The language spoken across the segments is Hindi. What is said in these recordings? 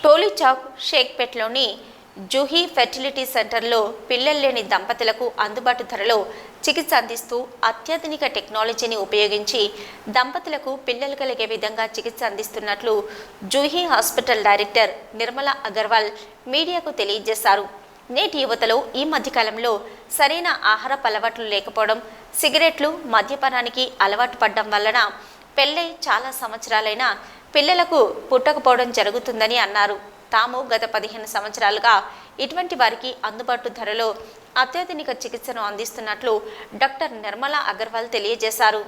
టోలీ చౌక్ షేక్పేట్లోని జూహీ ఫెర్టిలిటీ సెంటర్లో పిల్లలు లేని దంపతులకు అందుబాటు ధరలో చికిత్స అందిస్తూ అత్యాధునిక టెక్నాలజీని ఉపయోగించి దంపతులకు పిల్లలు కలిగే విధంగా చికిత్స అందిస్తున్నట్లు జూహీ హాస్పిటల్ డైరెక్టర్ నిర్మలా అగర్వాల్ మీడియాకు తెలియజేశారు. నేటి యువతలో ఈ మధ్యకాలంలో సరైన ఆహారపు అలవాట్లు లేకపోవడం, సిగరెట్లు, మద్యపానానికి అలవాటు పడడం వలన పెళ్ళై చాలా సంవత్సరాలైనా పిల్లలకు పుట్టకపోవడం జరుగుతుందని అన్నారు. తాము గత 15 సంవత్సరాలుగా ఇటువంటి వారికి అందుబాటు ధరలో అత్యాధునిక చికిత్సను అందిస్తున్నట్లు డాక్టర్ నిర్మలా అగర్వాల్ తెలియజేశారు.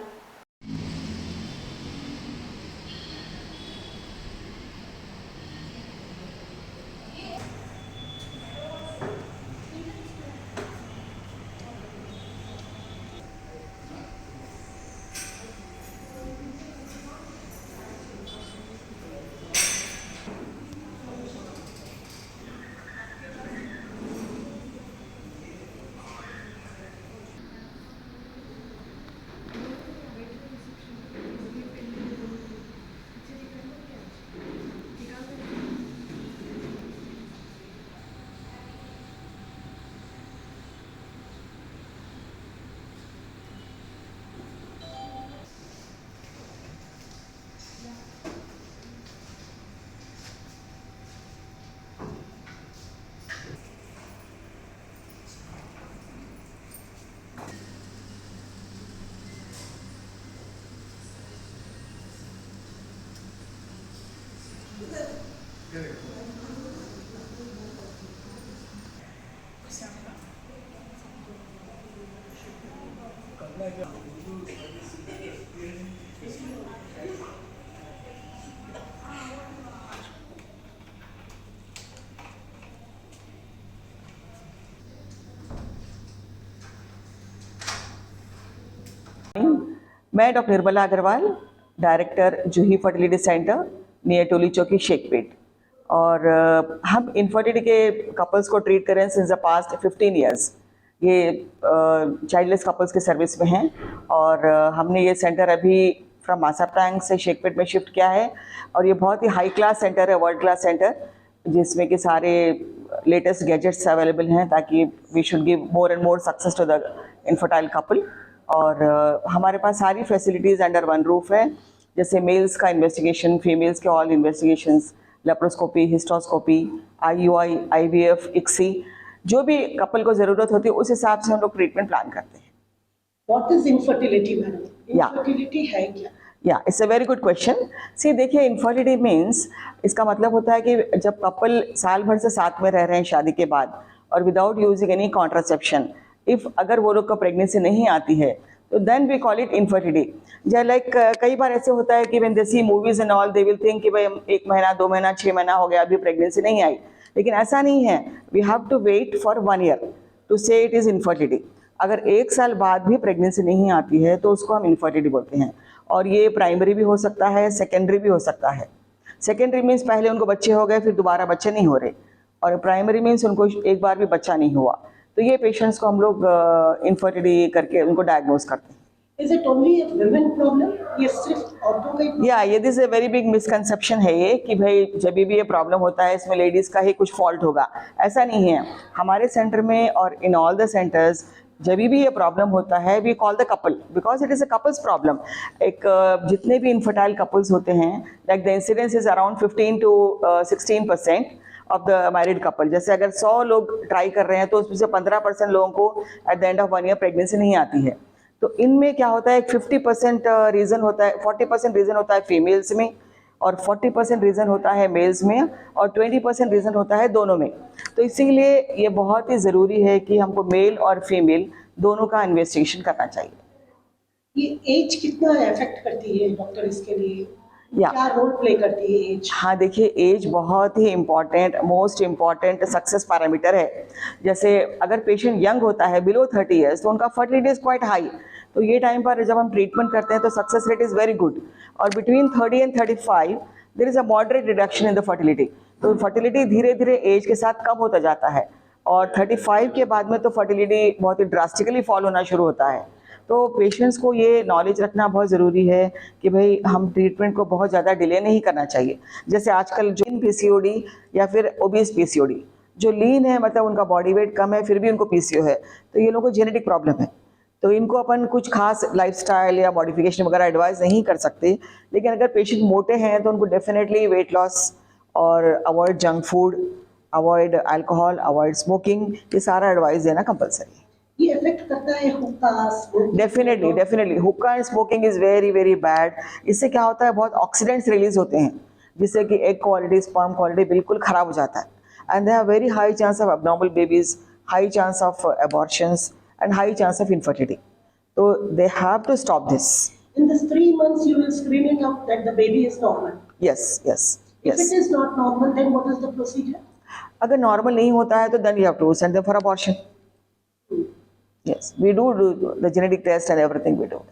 मैं डॉक्टर निर्मला अग्रवाल, डायरेक्टर जूही फर्टिलिटी सेंटर नियर टोली चौकी शेखपेट, और हम इनफर्टिलिटी के कपल्स को ट्रीट करें सिंस द पास्ट 15 ईयर्स। ये चाइल्डलेस कपल्स के सर्विस में हैं और हमने ये सेंटर अभी फ्रॉम मासाप्टांग से शेखपेट में शिफ्ट किया है और ये बहुत ही हाई क्लास सेंटर है, वर्ल्ड क्लास सेंटर, जिसमें कि सारे लेटेस्ट गैजेट्स अवेलेबल हैं ताकि we should give more and more success to the infertile couple. और हमारे पास सारी फैसिलिटीज़ अंडर वन रूफ है, जैसे मेल्स का इन्वेस्टिगेशन, फीमेल्स के all investigations, laparoscopy, hysteroscopy, IUI, IVF, ICSI, जो भी कपल को ज़रूरत होती है उस हिसाब से हम लोग ट्रीटमेंट प्लान करते हैं। What is infertility, madam? Infertility है क्या? या it's a very good question. See देखिए, इनफर्टिलिटी मीन्स इसका मतलब होता है कि जब कपल साल भर से साथ में रह रहे हैं शादी के बाद और without using any contraception, if अगर वो लोग का प्रेगनेंसी नहीं आती है तो then we call it infertility. या लाइक कई बार ऐसे होता है कि when they see movies and all they will think कि भाई 1 महीना 2 महीना 6 महीना हो गया अभी प्रेगनेंसी नहीं आई, लेकिन ऐसा नहीं है। We have to wait for 1 year to say it is infertility. अगर 1 साल बाद भी प्रेगनेंसी नहीं आती है तो उसको हम इनफर्टिलिटी बोलते हैं, और ये प्राइमरी भी हो सकता है, सेकेंडरी भी हो सकता है। सेकेंडरी मीन्स पहले उनको बच्चे हो गए फिर दोबारा बच्चे नहीं हो रहे, और प्राइमरी मीन्स उनको एक बार भी बच्चा नहीं हुआ। तो ये पेशेंट्स को हम लोग इनफर्टिलिटी करके उनको डायग्नोज करते हैं। Is it only a women problem? ये सिर्फ औरतों का ही? या ये this a very big misconception है ये कि भाई जब भी ये प्रॉब्लम होता है इसमें लेडीज़ का ही कुछ फॉल्ट होगा, ऐसा नहीं है। हमारे सेंटर में और इन ऑल द सेंटर्स जब भी ये प्रॉब्लम होता है we call the couple, because it is a couple's problem. एक जितने भी इनफर्टाइल कपल्स होते हैं, like the incidence is around 15 to 16% of the married couple. जैसे अगर 100 लोग ट्राई कर रहे हैं तो उसमें से 15% लोगों को at the end of 1 year pregnancy नहीं आती है। तो इनमें क्या होता है, 50% रीज़न होता है, 40% रीज़न होता है फीमेल्स में और 40% रीज़न होता है मेल्स में और 20% रीज़न होता है दोनों में। तो इसीलिए ये बहुत ही ज़रूरी है कि हमको मेल और फीमेल दोनों का इन्वेस्टिगेशन करना चाहिए। ये एज कितना इफेक्ट करती है डॉक्टर इसके लिए? या क्या रोल प्ले करती है एज? हाँ देखिए, एज बहुत ही important, most important success parameter है। जैसे अगर पेशेंट यंग होता है बिलो 30 ईयर्स तो उनका फर्टिलिटी इज़ क्वाइट हाई, तो ये टाइम पर जब हम ट्रीटमेंट करते हैं तो success rate is very good. और between 30 and 35 there is a moderate reduction in the fertility. तो फर्टिलिटी धीरे धीरे एज के साथ कम होता जाता है, और 35 के बाद में तो फर्टिलिटी बहुत ही ड्रास्टिकली फॉल होना शुरू होता है। तो पेशेंट्स को ये नॉलेज रखना बहुत ज़रूरी है कि भाई हम ट्रीटमेंट को बहुत ज़्यादा डिले नहीं करना चाहिए। जैसे आजकल जो PCOD या फिर ओबीस PCOD, जो लीन है मतलब उनका बॉडी वेट कम है फिर भी उनको PCO है, तो ये लोगों को जेनेटिक प्रॉब्लम है। तो इनको अपन कुछ खास लाइफस्टाइल या मॉडिफिकेशन वगैरह एडवाइस नहीं कर सकते, लेकिन अगर पेशेंट मोटे हैं तो उनको डेफिनेटली वेट लॉस और avoid junk food, avoid alcohol, avoid smoking, ये सारा एडवाइस देना कंपलसरी है। ये इफेक्ट करता है हुक्का, smoking? डेफिनेटली हुक्का and smoking is very very bad. इससे क्या होता है, बहुत ऑक्सीडेंट्स रिलीज होते हैं जिससे कि एग क्वालिटी, स्पर्म क्वालिटी बिल्कुल ख़राब हो जाता है। And they have very high chance of abnormal babies, high chance of abortions and high chance of infertility. So they have to stop this. In this 3 months, you will screen it out that the baby is normal. Yes, yes, If yes. it is not normal, then what is the procedure? अगर नॉर्मल नहीं होता है तो then you have to send them for abortion. Yes, we do the genetic test and everything we do.